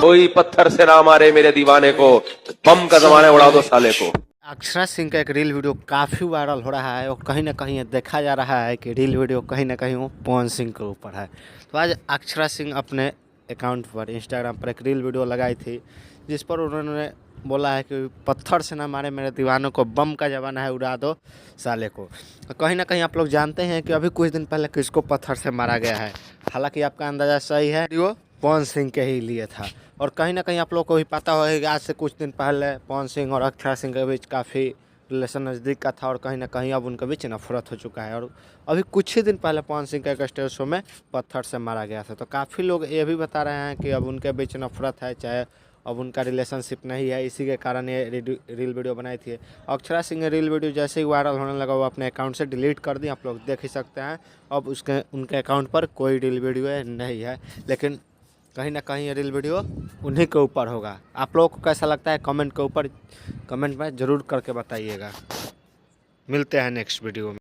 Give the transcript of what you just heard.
कोई पत्थर से ना मारे मेरे दीवाने को, बम का जमाने उड़ा दो साले को। अक्षरा सिंह का एक रील वीडियो काफ़ी वायरल हो रहा है और कहीं ना कहीं ये देखा जा रहा है कि रील वीडियो कहीं ना कहीं वो पवन सिंह के ऊपर है। तो आज अक्षरा सिंह अपने अकाउंट पर इंस्टाग्राम पर एक रील वीडियो लगाई थी जिस पर उन्होंने बोला है कि पत्थर से ना मारे मेरे दीवानों को, बम का जमाना है उड़ा दो साले को। तो कहीं ना कहीं आप लोग जानते हैं कि अभी कुछ दिन पहले किसको पत्थर से मारा गया है। हालांकि आपका अंदाज़ा सही है, वीडियो पवन सिंह के ही लिए था। और कहीं ना कहीं आप लोग को भी पता होगा कि आज से कुछ दिन पहले पवन सिंह और अक्षरा सिंह के बीच काफ़ी रिलेशन नज़दीक का था और कहीं ना कहीं अब उनके बीच नफरत हो चुका है। और अभी कुछ ही दिन पहले पवन सिंह के एक स्टेज शो में पत्थर से मारा गया था। तो काफ़ी लोग ये भी बता रहे हैं कि अब उनके बीच नफरत है, चाहे अब उनका रिलेशनशिप नहीं है, इसी के कारण ये रील वीडियो बनाई थी। अक्षरा सिंह ने रील वीडियो जैसे ही वायरल होने लगा वो अपने अकाउंट से डिलीट कर दी, आप लोग देख ही सकते हैं। अब उनके अकाउंट पर कोई रील वीडियो नहीं है, लेकिन कहीं ना कहीं ये रील वीडियो उन्हीं के ऊपर होगा। आप लोगों को कैसा लगता है कमेंट के ऊपर, कमेंट में ज़रूर करके बताइएगा। मिलते हैं नेक्स्ट वीडियो में।